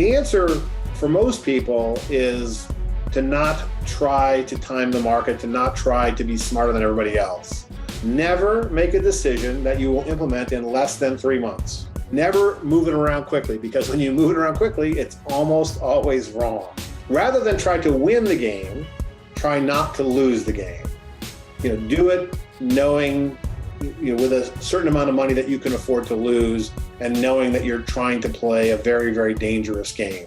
the answer for most people is to not try to time the market, to not try to be smarter than everybody else. Never make a decision that you will implement in less than 3 months. Never move it around quickly, because when you move it around quickly, it's almost always wrong. Rather than try to win the game, try not to lose the game. Do it knowing, with a certain amount of money that you can afford to lose, and knowing that you're trying to play a very, very dangerous game.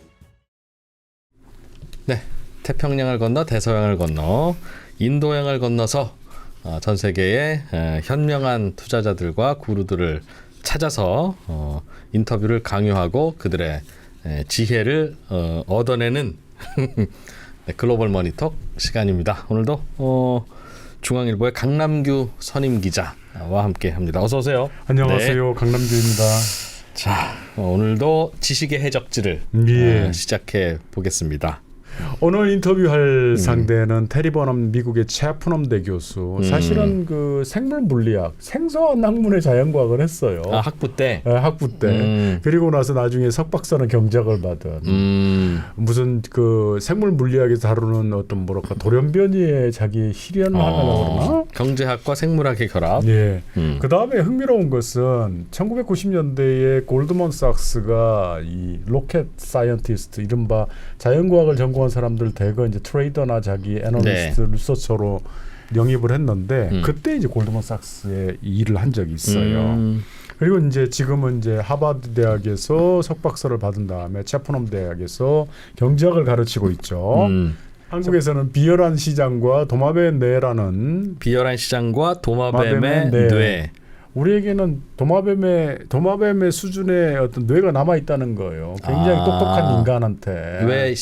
네, 태평양을 건너 대서양을 건너 인도양을 건너서 전 세계의 현명한 투자자들과 구루들을 찾아서 인터뷰를 강요하고 그들의 지혜를 얻어내는 네, 글로벌머니토크 시간입니다. 오늘도 중앙일보의 강남규 선임기자와 함께합니다. 어서 오세요. 안녕하세요. 네. 강남규입니다. 자, 오늘도 지식의 해적지를 시작해 보겠습니다. 오늘 인터뷰할 상대는 테리 버넘 미국의 채프먼대 교수. 사실은 그 생물 물리학, 생소한 학문의 자연과학을 했어요. 아, 학부 때. 네, 학부 때. 그리고 나서 나중에 석박사는 경제학을 받은. 무슨 그 생물 물리학에서 다루는 어떤 뭐랄까 돌연변이의 자기 실현을 하려고 그러나? 경제학과 생물학의 결합. 예. 그 다음에 흥미로운 것은 1990년대에 골드먼삭스가 이 로켓 사이언티스트, 이른바 자연과학을 전공한 사람들 대거 이제 트레이더나 자기 애널리스트, 리서처로 영입을 했는데 그때 이제 골드먼삭스에 일을 한 적이 있어요. 그리고 이제 지금은 이제 하버드 대학에서 석박사를 받은 다음에 채프먼 대학에서 경제학을 가르치고 있죠. 한국에서는 비열한 시장과 도마뱀의 뇌라는 비열한 시장과 도마뱀의 뇌. 우리에게는 도마뱀의 수준의 어떤 뇌가 남아 있다는 거예요. 굉장히 똑똑한 인간한테. 왜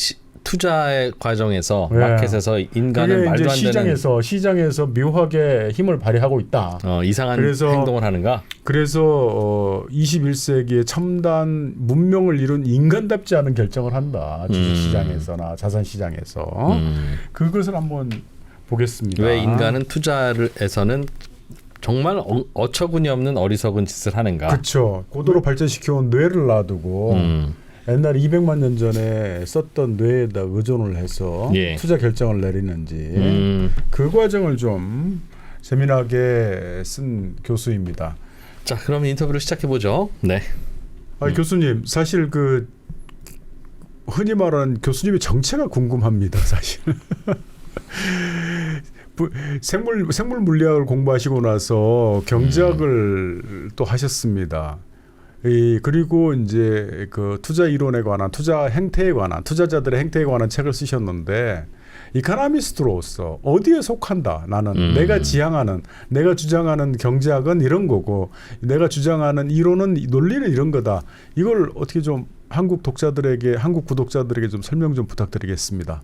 투자의 과정에서 마켓에서 인간은 말도 안 되는 시장에서 묘하게 힘을 발휘하고 있다. 이상한 행동을 하는가? 그래서 21세기의 첨단 문명을 이룬 인간답지 않은 결정을 한다. 주식시장에서나 자산시장에서. 그것을 한번 보겠습니다. 왜 인간은 투자에서는 정말 어처구니 없는 어리석은 짓을 하는가? 그렇죠. 고도로 발전시켜온 뇌를 놔두고 옛날 200만 년 전에 썼던 뇌에다 의존을 해서 투자 결정을 내리는지 그 과정을 좀 재미나게 쓴 교수입니다. 자, 그럼 인터뷰를 시작해 보죠. 네. 교수님, 사실 그 흔히 말하는 교수님의 정체가 궁금합니다, 사실. 생물 물리학을 공부하시고 나서 경제학을 또 하셨습니다. 그리고 이제 그 투자 이론에 관한, 투자 행태에 관한, 투자자들의 행태에 관한 책을 쓰셨는데, 이코노미스트로서 어디에 속한다. 나는 내가 주장하는 경제학은 이런 거고, 내가 주장하는 이론은, 논리는 이런 거다. 이걸 어떻게 좀 한국 구독자들에게 좀 설명 좀 부탁드리겠습니다.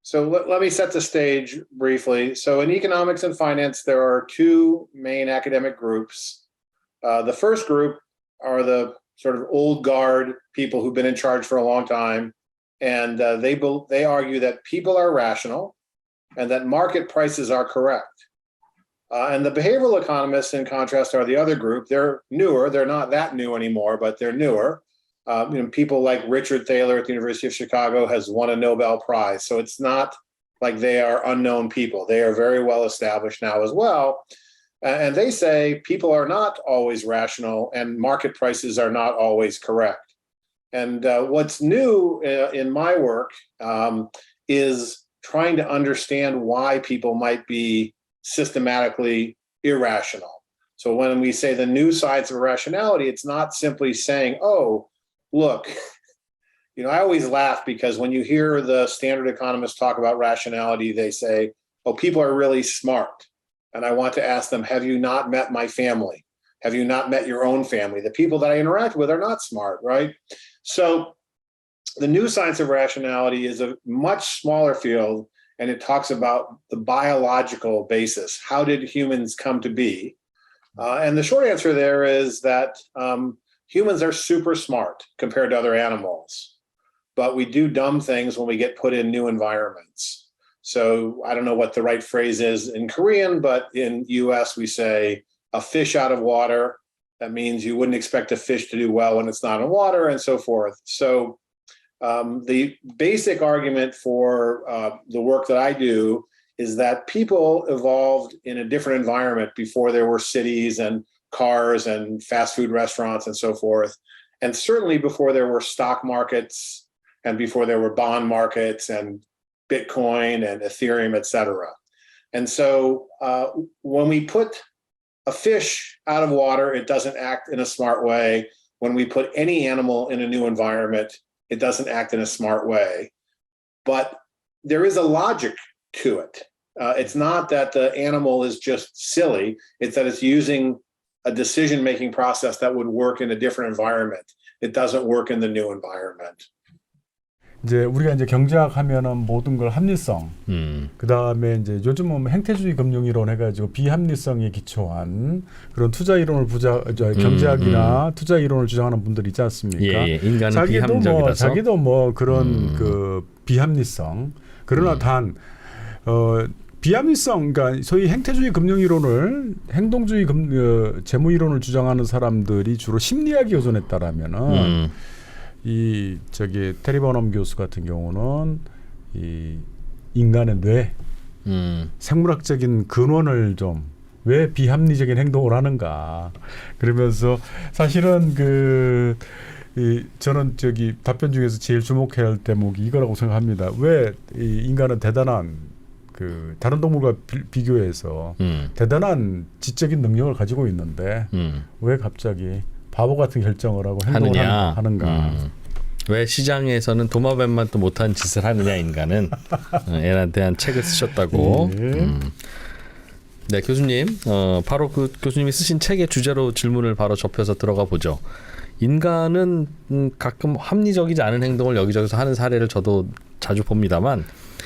So let me set the stage briefly. So in economics and finance, there are two main academic groups. The first group are the sort of old guard people who've been in charge for a long time. And they argue that people are rational and that market prices are correct. And the behavioral economists, in contrast, are the other group. They're newer. They're not that new anymore, but they're newer. People like Richard Thaler at the University of Chicago has won a Nobel Prize. So it's not like they are unknown people. They are very well established now as well. And they say people are not always rational and market prices are not always correct. And what's new in my work is trying to understand why people might be systematically irrational. So when we say the new sides of rationality, it's not simply saying, oh, look, I always laugh because when you hear the standard economists talk about rationality, they say, oh, people are really smart. And I want to ask them, have you not met my family? Have you not met your own family? The people that I interact with are not smart, right? So the new science of rationality is a much smaller field, and it talks about the biological basis. How did humans come to be? And the short answer there is that humans are super smart compared to other animals, but we do dumb things when we get put in new environments. So I don't know what the right phrase is in Korean, but in US we say a fish out of water. That means you wouldn't expect a fish to do well when it's not in water and so forth. So The basic argument for the work that I do is that people evolved in a different environment before there were cities and cars and fast food restaurants and so forth. And certainly before there were stock markets and before there were bond markets and Bitcoin and Ethereum, et cetera. And so when we put a fish out of water, it doesn't act in a smart way. When we put any animal in a new environment, it doesn't act in a smart way. But there is a logic to it. It's not that the animal is just silly. It's that it's using a decision-making process that would work in a different environment. It doesn't work in the new environment. 이제 우리가 이제 경제학 하면은 모든 걸 합리성, 그다음에 이제 요즘은 행태주의 금융이론 해가지고 비합리성에 기초한 그런 투자 이론을 경제학이나 투자 이론을 주장하는 분들이 있지 않습니까? 예, 인간은 비합리적이라서 자기도 뭐 그런 그 비합리성, 그러나 단 비합리성, 그러니까 소위 행태주의 금융이론을 행동주의 재무 이론을 주장하는 사람들이 주로 심리학이 요전했다라면은. 이 테리 버넘 교수 같은 경우는 이 인간의 뇌, 생물학적인 근원을 좀 왜 비합리적인 행동을 하는가 그러면서 사실은 저는 답변 중에서 제일 주목해야 할 대목이 이거라고 생각합니다. 왜 이 인간은 대단한 다른 동물과 비교해서 대단한 지적인 능력을 가지고 있는데 왜 갑자기 바보 같은 결정을 하고 행동을 하는가. 왜 시장에서는 도마뱀만 또 못한 짓을 하느냐 인간은 에 대한 책을 쓰셨다고. 네, 교수님. 바로 그 교수님이 쓰신 책의 주제로 질문을 바로 접해서 들어가 보죠. 인간은 가끔 합리적이지 않은 행동을 여기저기서 하는 사례를 저도 자주 봅니다만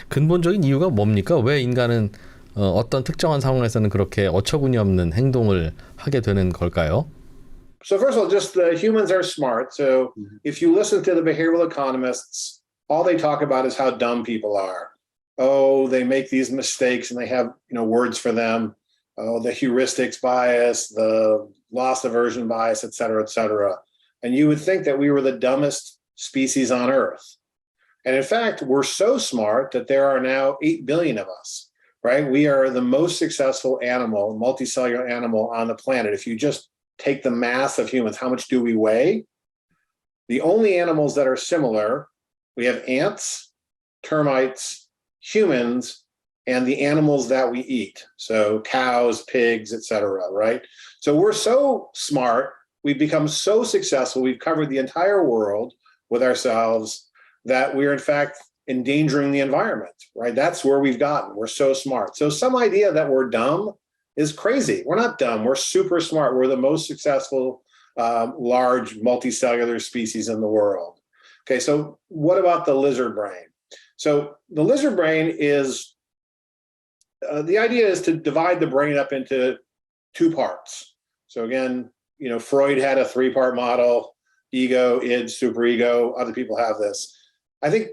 근본적인 이유가 뭡니까? 왜 인간은 어떤 특정한 상황에서는 그렇게 어처구니 없는 행동을 하게 되는 걸까요? So first of all, just the humans are smart. So if you listen to the behavioral economists, all they talk about is how dumb people are. Oh, they make these mistakes and they have, words for them. Oh, the heuristics bias, the loss aversion bias, et cetera, et cetera. And you would think that we were the dumbest species on Earth. And in fact, we're so smart that there are now 8 billion of us, right? We are the most successful animal, multicellular animal on the planet. If you just take the mass of humans, how much do we weigh? The only animals that are similar, we have ants, termites, humans, and the animals that we eat. So cows, pigs, etc., right? So we're so smart, we've become so successful, we've covered the entire world with ourselves that we're in fact endangering the environment, right? That's where we've gotten. We're so smart. So some idea that we're dumb is crazy. We're not dumb. We're super smart. We're the most successful large multicellular species in the world. Okay, so what about the lizard brain? So the lizard brain is, the idea is to divide the brain up into two parts. So again, Freud had a 3-part model, ego, id, superego. Other people have this. I think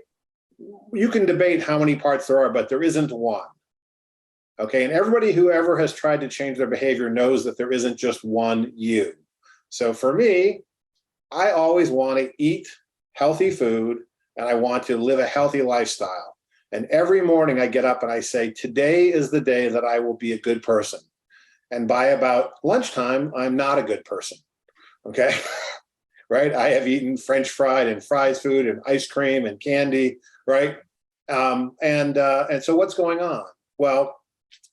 you can debate how many parts there are, but there isn't one. Okay, and everybody who ever has tried to change their behavior knows that there isn't just one you. So for me, I always want to eat healthy food and I want to live a healthy lifestyle. And every morning I get up and I say, today is the day that I will be a good person. And by about lunchtime, I'm not a good person. Okay, right? I have eaten French fried and fries food and ice cream and candy, right? And so what's going on? Well,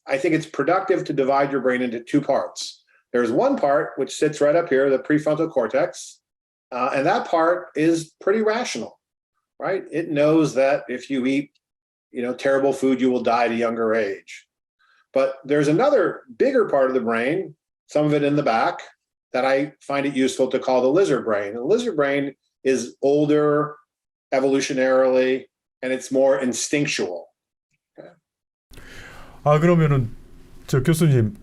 I think it's productive to divide your brain into two parts. There's one part which sits right up here, the prefrontal cortex, and that part is pretty rational, right? It knows that if you eat, terrible food, you will die at a younger age. But there's another bigger part of the brain, some of it in the back, that I find it useful to call the lizard brain. And the lizard brain is older evolutionarily, and it's more instinctual. 그러면은 교수님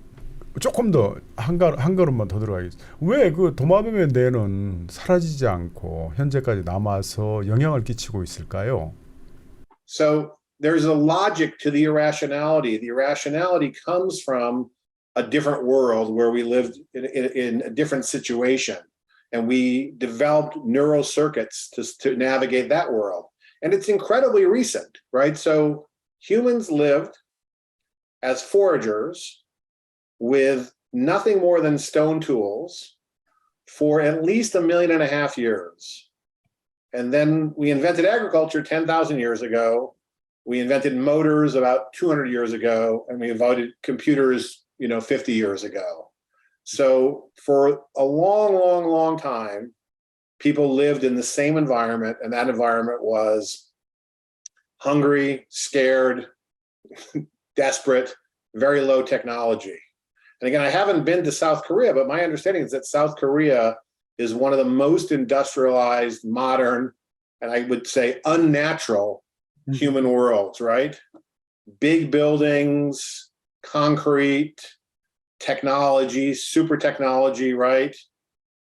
조금 더 한 걸음만 더 들어가겠습니다. 왜 그 도마뱀의 뇌는 사라지지 않고 현재까지 남아서 영향을 끼치고 있을까요? So there's a logic to the irrationality. The irrationality comes from a different world where we lived in a different situation. and we developed neural circuits to navigate that world. And it's incredibly recent, right? So humans lived as foragers with nothing more than stone tools for at least 1.5 million years. And then we invented agriculture 10,000 years ago. We invented motors about 200 years ago, and we invented computers, 50 years ago. So for a long, long, long time, people lived in the same environment, and that environment was hungry, scared, desperate, very low technology. And again, I haven't been to South Korea, but my understanding is that South Korea is one of the most industrialized, modern, and I would say unnatural human worlds, right? Big buildings, concrete, technology, super technology, right?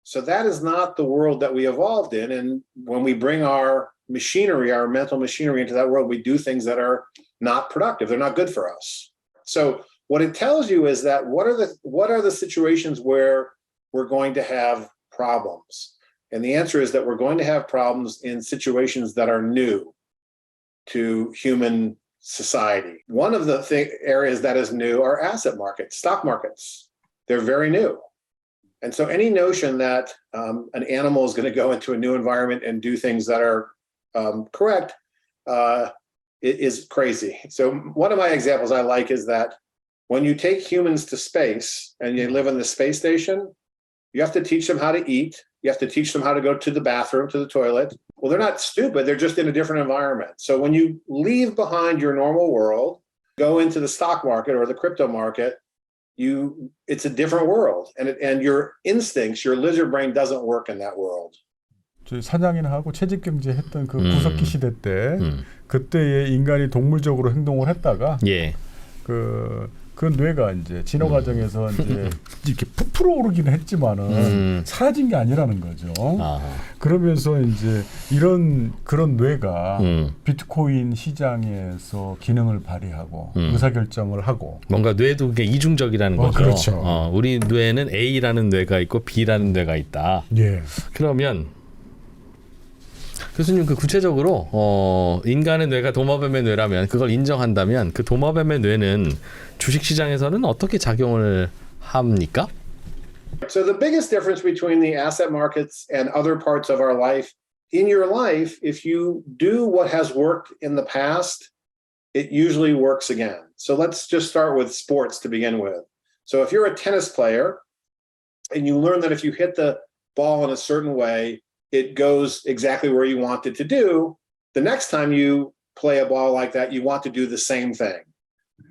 So that is not the world that we evolved in. And when we bring our machinery, our mental machinery into that world, we do things that are not productive. They're not good for us. So what it tells you is that what are the situations where we're going to have problems? And the answer is that we're going to have problems in situations that are new to human society. One of the areas that is new are asset markets, stock markets. They're very new. And so any notion that an animal is going to go into a new environment and do things that are correct is crazy. So one of my examples I like is that when you take humans to space and you live in the space station, you have to teach them how to eat. You have to teach them how to go to the bathroom, to the toilet. Well, they're not stupid. They're just in a different environment. So when you leave behind your normal world, go into the stock market or the crypto market, it's a different world. And your instincts, your lizard brain doesn't work in that world. 저 사냥인하고 채집경제 했던 그 구석기 시대 때 그때의 인간이 동물적으로 행동을 했다가 그 뇌가 이제 진화 과정에서 이제 이렇게 부풀어 오르기는 했지만은 사라진 게 아니라는 거죠. 그러면서 이제 그런 뇌가 비트코인 시장에서 기능을 발휘하고 의사결정을 하고 뭔가 뇌도 그게 이중적이라는 거죠. 그렇죠. 우리 뇌는 A라는 뇌가 있고 B라는 뇌가 있다. 예. 그러면 교수님 그 구체적으로 인간의 뇌가 도마뱀의 뇌라면 그걸 인정한다면 그 도마뱀의 뇌는 주식시장에서는 어떻게 작용을 합니까? So the biggest difference between the asset markets and other parts of our life, in your life, if you do what has worked in the past, it usually works again. So let's just start with sports to begin with. So if you're a tennis player and you learn that if you hit the ball in a certain way, it goes exactly where you want it to do, the next time you play a ball like that, you want to do the same thing.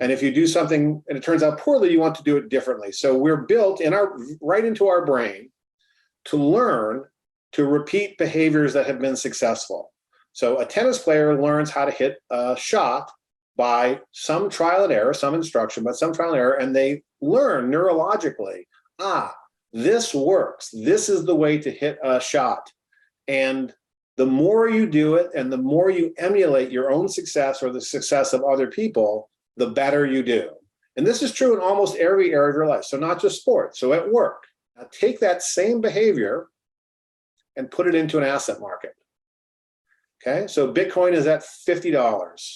And if you do something and it turns out poorly, you want to do it differently. So we're built right into our brain to learn to repeat behaviors that have been successful. So a tennis player learns how to hit a shot by some trial and error, some instruction, but some trial and error, and they learn neurologically, this works. This is the way to hit a shot. And the more you do it and the more you emulate your own success or the success of other people, the better you do. And this is true in almost every area of your life. So not just sports. So at work, now take that same behavior and put it into an asset market. Okay, so Bitcoin is at $50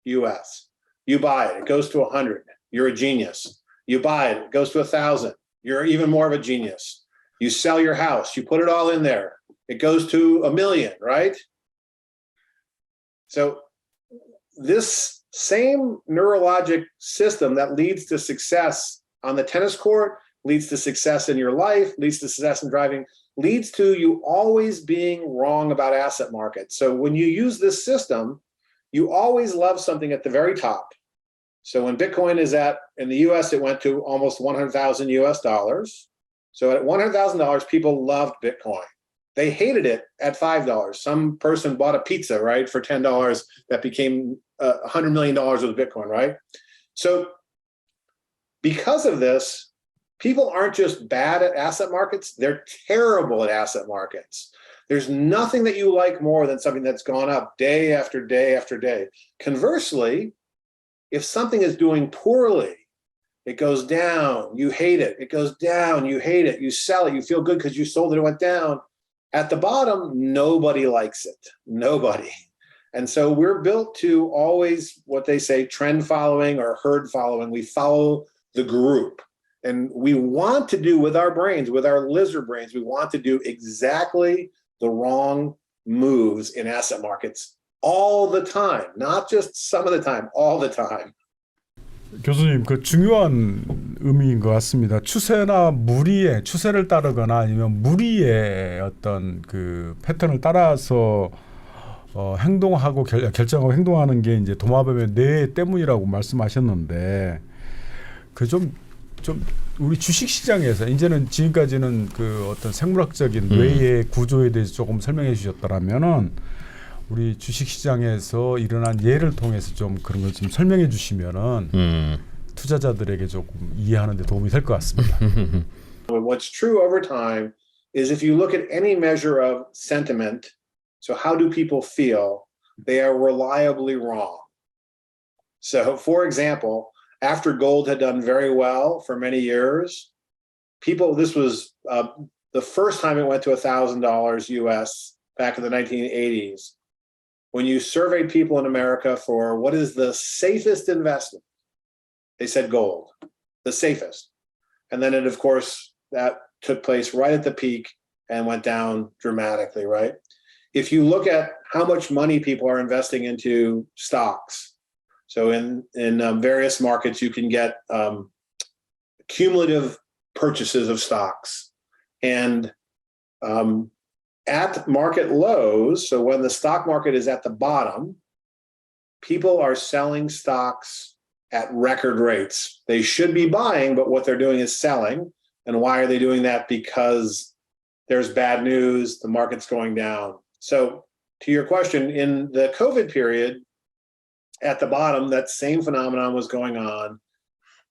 US. You buy it, it goes to 100. You're a genius. You buy it, it goes to 1,000. You're even more of a genius. You sell your house, you put it all in there. It goes to 1 million, right? So this same neurologic system that leads to success on the tennis court, leads to success in your life, leads to success in driving, leads to you always being wrong about asset markets. So when you use this system, you always love something at the very top. So when Bitcoin is in the US, it went to almost 100,000 US dollars. So at $100,000, people loved Bitcoin. They hated it at $5. Some person bought a pizza, right, for $10 that became $100 million with Bitcoin, right? So because of this, people aren't just bad at asset markets, they're terrible at asset markets. There's nothing that you like more than something that's gone up day after day after day. Conversely, if something is doing poorly, It goes down, you hate it. It goes down, you hate it. You sell it, you feel good because you sold it, it went down. At the bottom, nobody likes it. Nobody. And so we're built to always, what they say, trend following or herd following. We follow the group. And we want to do with our brains, with our lizard brains, we want to do exactly the wrong moves in asset markets all the time, not just some of the time, all the time. 교수님, 그 중요한 의미인 것 같습니다. 추세나 무리의 추세를 따르거나 아니면 무리의 어떤 그 패턴을 따라서 행동하고 결정하고 행동하는 게 이제 도마뱀의 뇌 때문이라고 말씀하셨는데 그 좀 우리 주식 시장에서 이제는 지금까지는 그 어떤 생물학적인 뇌의 구조에 대해서 조금 설명해 주셨더라면은 우리 주식 시장에서 일어난 예를 통해서 좀 그런 걸 좀 설명해 주시면은 투자자들에게 조금 이해하는 데 도움이 될 것 같습니다. What's true over time is if you look at any measure of sentiment, so how do people feel, they are reliably wrong. So for example, after gold had done very well for many years, this was the first time it went to $1,000 US back in the 1980s. When you surveyed people in America for what is the safest investment, they said gold, the safest. And then of course, that took place right at the peak and went down dramatically, right? If you look at how much money people are investing into stocks, so in various markets, you can get cumulative purchases of stocks. And at market lows, so when the stock market is at the bottom, people are selling stocks at record rates. They should be buying, but what they're doing is selling. And why are they doing that? Because there's bad news, the market's going down. So to your question, in the COVID period, at the bottom, that same phenomenon was going on.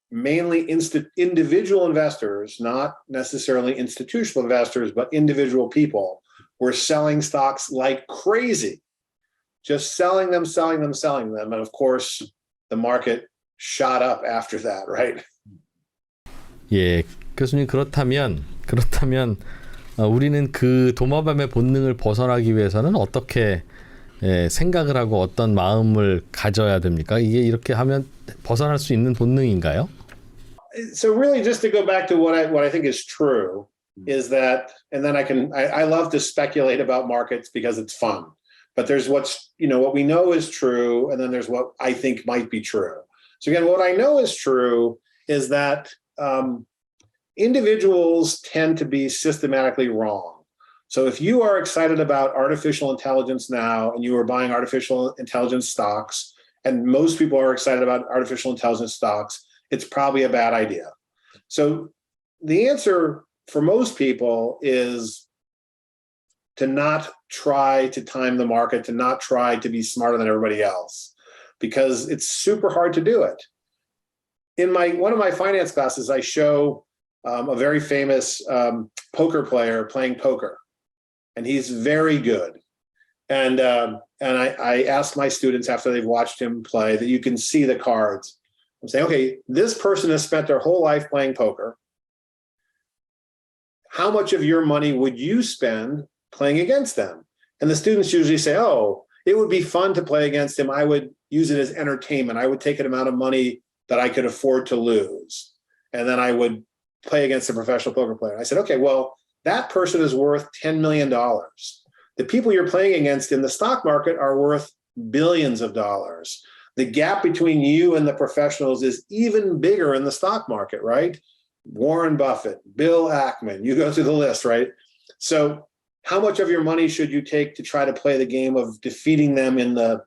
Mainly individual investors, not necessarily institutional investors, but individual people were selling stocks like crazy, just selling them. And of course, the market shot up after that, right? 예, 교수님 그렇다면 우리는 그 도마뱀의 본능을 벗어나기 위해서는 어떻게 생각을 하고 어떤 마음을 가져야 됩니까? 이게 이렇게 하면 벗어날 수 있는 본능인가요? So really, just to go back to what I think is true is that, and then I love to speculate about markets because it's fun. But there's what we know is true, and then there's what I think might be true. So again, what I know is true is that individuals tend to be systematically wrong. So if you are excited about artificial intelligence now and you are buying artificial intelligence stocks, and most people are excited about artificial intelligence stocks, it's probably a bad idea. So the answer for most people is to not try to time the market, to not try to be smarter than everybody else, because it's super hard to do it. In one of my finance classes, I show a very famous poker player playing poker, and he's very good. And I ask my students after they've watched him play that you can see the cards. I'm saying, okay, this person has spent their whole life playing poker. How much of your money would you spend playing against them? And the students usually say, oh, it would be fun to play against him. I would use it as entertainment. I would take an amount of money that I could afford to lose. And then I would play against a professional poker player. I said, okay, well, that person is worth $10 million. The people you're playing against in the stock market are worth billions of dollars. The gap between you and the professionals is even bigger in the stock market, right? Warren Buffett, Bill Ackman, you go through the list, right? So how much of your money should you take to try to play the game of defeating them in the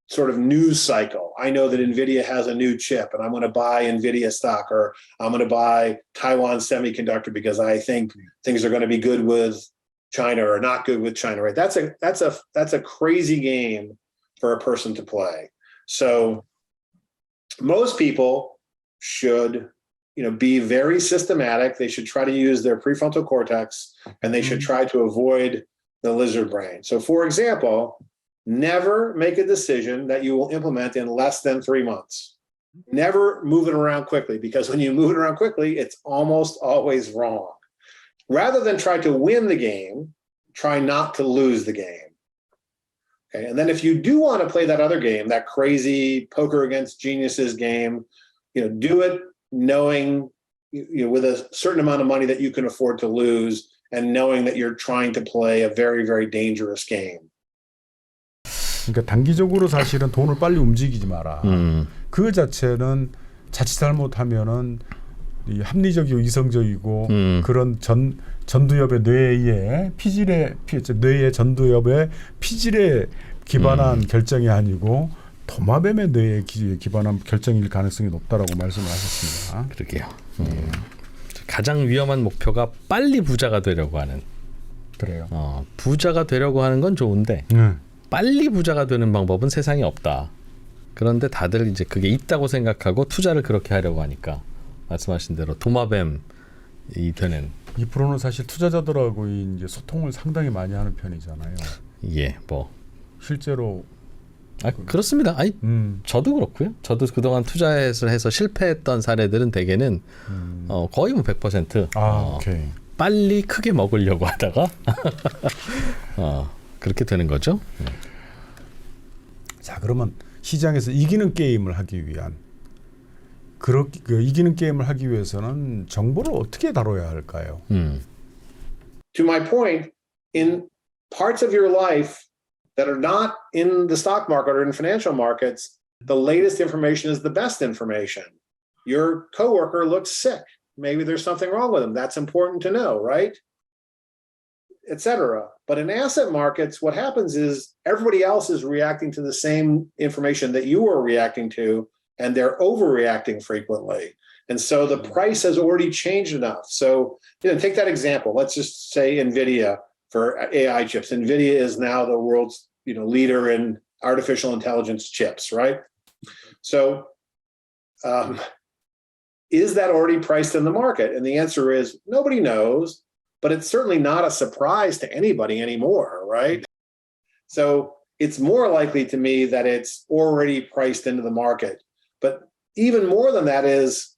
sort of news cycle? I know that NVIDIA has a new chip and I'm going to buy NVIDIA stock, or I'm going to buy Taiwan Semiconductor because I think things are going to be good with China or not good with China, right? That's a crazy game for a person to play. So most people should, be very systematic. They should try to use their prefrontal cortex, and they should try to avoid the lizard brain. So for example, never make a decision that you will implement in less than 3 months. never move it around quickly, because when you move it around quickly, it's almost always wrong. Rather than try to win the game, try not to lose the game. Okay, and then if you do want to play that other game, that crazy poker against geniuses game, do it knowing, with a certain amount of money that you can afford to lose, and knowing that you're trying to play a very, very dangerous game. 그러니까 단기적으로 사실은 돈을 빨리 움직이지 마라. 그 자체는 자칫 잘못하면은 이 합리적이고 이성적이고 그런 전두엽의 뇌의 뇌의 전두엽의 피질에 기반한 결정이 아니고 도마뱀의 뇌에 기반한 결정일 가능성이 높다라고 말씀을 하셨습니다. 그러게요. 가장 위험한 목표가 빨리 부자가 되려고 하는. 그래요. 부자가 되려고 하는 건 좋은데 빨리 부자가 되는 방법은 세상에 없다. 그런데 다들 이제 그게 있다고 생각하고 투자를 그렇게 하려고 하니까 말씀하신 대로 도마뱀이 되는. 2%는 사실 투자자들하고 이제 소통을 상당히 많이 하는 편이잖아요. 예, 뭐 실제로. 그렇습니다. 아니, 저도 그렇고요. 저도 그동안 투자해서 실패했던 사례들은 대개는 거의 뭐 100% 오케이. 빨리 크게 먹으려고 하다가 그렇게 되는 거죠. 자, 그러면 시장에서 이기는 게임을 하기 위한 이기는 게임을 하기 위해서는 정보를 어떻게 다뤄야 할까요? To my point, in parts of your life that are not in the stock market or in financial markets, the latest information is the best information. Your coworker looks sick. Maybe there's something wrong with him. That's important to know, right? Etc. But in asset markets, what happens is everybody else is reacting to the same information that you are reacting to, and they're overreacting frequently. And so the price has already changed enough. So, take that example. Let's just say NVIDIA for AI chips. NVIDIA is now the world's, leader in artificial intelligence chips, right? So, is that already priced in the market? And the answer is nobody knows, but it's certainly not a surprise to anybody anymore, right? So it's more likely to me that it's already priced into the market. But even more than that is,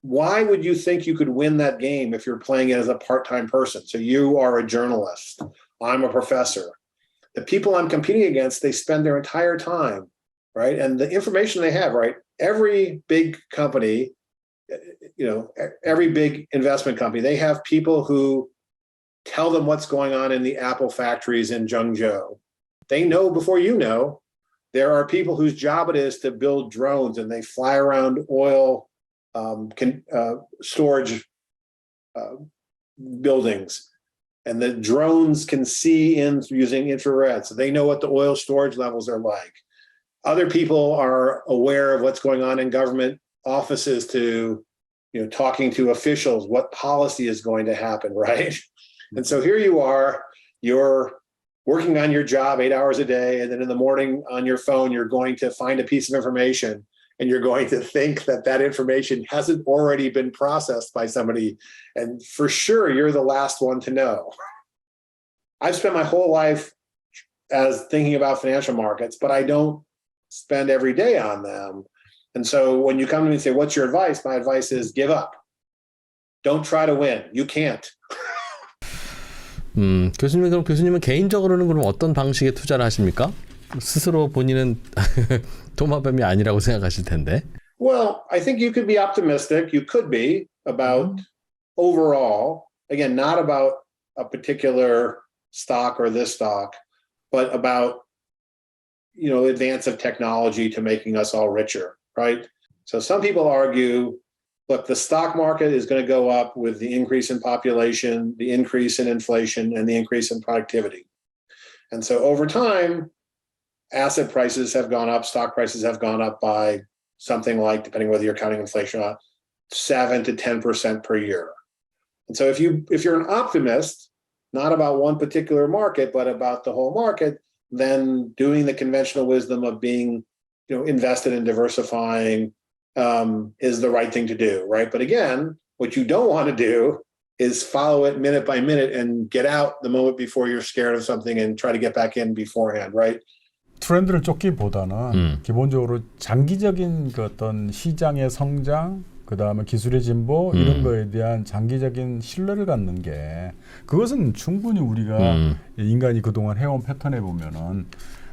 why would you think you could win that game if you're playing it as a part-time person? So you are a journalist. I'm a professor. The people I'm competing against, they spend their entire time, right? And the information they have, right? Every big company, every big investment company, they have people who tell them what's going on in the Apple factories in Zhengzhou. They know before you know. There are people whose job it is to build drones, and they fly around oil storage buildings. And the drones can see in using infrared, so they know what the oil storage levels are like. Other people are aware of what's going on in government offices to, talking to officials, what policy is going to happen, right? And so here you are, you're working on your job 8 hours a day, and then in the morning on your phone, you're going to find a piece of information, and you're going to think that that information hasn't already been processed by somebody. And for sure, you're the last one to know. I've spent my whole life as thinking about financial markets, but I don't spend every day on them. And so when you come to me and say, what's your advice? My advice is give up. Don't try to win. You can't. 그럼 교수님은 개인적으로는 그럼 어떤 방식의 투자를 하십니까? 스스로 본인은 도마뱀이 아니라고 생각하실 텐데. Well, I think you could be optimistic. You could be about overall, again, not about a particular stock or this stock, but about, advance of technology to making us all richer, right? So some people argue, look, the stock market is going to go up with the increase in population, the increase in inflation, and the increase in productivity. And so over time, asset prices have gone up, stock prices have gone up by something like, depending whether you're counting inflation or not, 7 to 10% per year. And so if you're an optimist, not about one particular market, but about the whole market, then doing the conventional wisdom of being, invested in diversifying is the right thing to do, right? But again, what you don't want to do is follow it minute by minute and get out the moment before you're scared of something and try to get back in beforehand, right? 트렌드를 쫓기보다는 기본적으로 장기적인 그 어떤 시장의 성장, 그 다음에 기술의 진보 이런 거에 대한 장기적인 신뢰를 갖는 게 그것은 충분히 우리가 인간이 그동안 해온 패턴에 보면은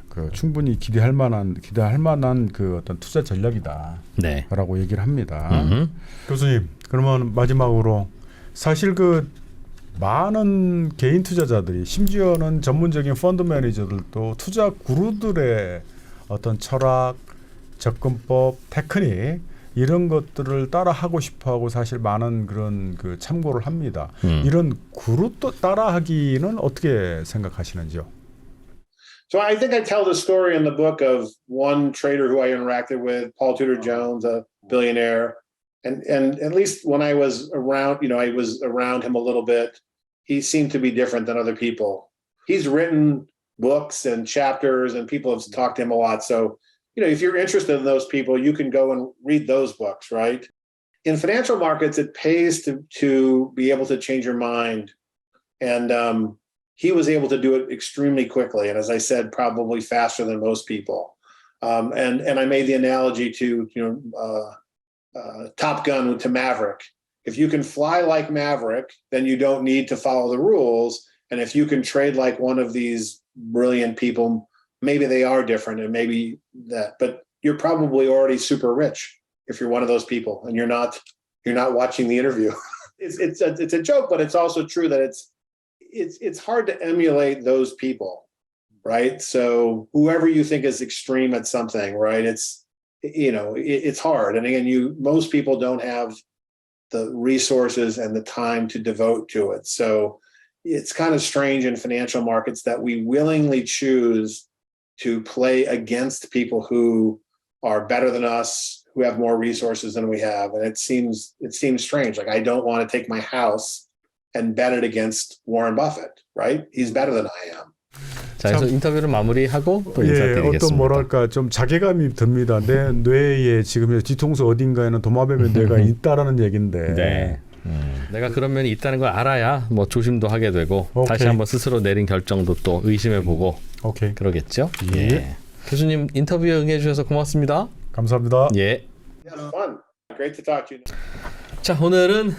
그 충분히 기대할 만한 그 어떤 투자 전략이다라고 네. 얘기를 합니다. 교수님, 그러면 마지막으로 사실 그 많은 개인 투자자들이 심지어는 전문적인 펀드 매니저들도 투자 구루들의 어떤 철학, 접근법, 테크닉 이런 것들을 따라하고 싶어하고 사실 많은 그런 그 참고를 합니다. 이런 구루도 따라하기는 어떻게 생각하시는지요? So I think I tell the story in the book of one trader who I interacted with, Paul Tudor Jones, a billionaire. And at least when I was around, I was around him a little bit, he seemed to be different than other people. He's written books and chapters and people have talked to him a lot. So, if you're interested in those people, you can go and read those books, right? In financial markets, it pays to be able to change your mind. And he was able to do it extremely quickly. And as I said, probably faster than most people. And I made the analogy to, Top Gun to Maverick. If you can fly like Maverick, then you don't need to follow the rules. And if you can trade like one of these brilliant people, maybe they are different and maybe that, but you're probably already super rich if you're one of those people and you're not watching the interview. It's a joke, but it's also true that it's hard to emulate those people, right? So whoever you think is extreme at something, right? It's hard. And again, most people don't have the resources and the time to devote to it. So it's kind of strange in financial markets that we willingly choose to play against people who are better than us, who have more resources than we have. And it seems strange. Like I don't want to take my house and bet it against Warren Buffett, right? He's better than I am. 자, 그래서 인터뷰를 마무리하고 또 인사드리겠습니다. 어떤 뭐랄까 좀 자괴감이 듭니다. 내 뇌에 지금 뒤통수 어딘가에는 도마뱀의 뇌가 있다라는 얘긴데. 네. 내가 그런 면이 있다는 걸 알아야 뭐 조심도 하게 되고 다시 한번 스스로 내린 결정도 또 의심해보고 그러겠죠. 예. 교수님 인터뷰에 응해주셔서 고맙습니다. 감사합니다. 예. Fun. Great to talk to you. 자, 오늘은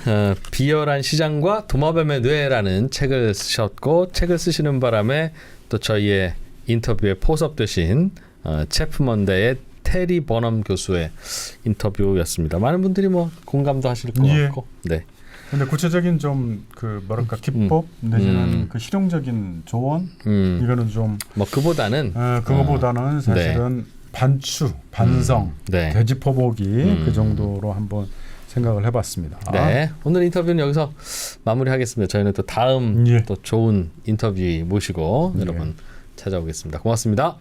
비열한 시장과 도마뱀의 뇌라는 책을 쓰셨고 책을 쓰시는 바람에 또 저희의 인터뷰에 포섭되신 채프먼대의 테리 버넘 교수의 인터뷰였습니다. 많은 분들이 뭐 공감도 하실 것 같고. 네. 근데 구체적인 좀 그 뭐랄까 기법 내지는 그 실용적인 조언 이거는 좀 뭐 그거보다는 사실은 반추, 반성, 되짚어보기 그 정도로 한번 생각을 해봤습니다. 네, 오늘 인터뷰는 여기서 마무리하겠습니다. 저희는 또 다음 또 좋은 인터뷰 모시고 여러분 찾아오겠습니다. 고맙습니다.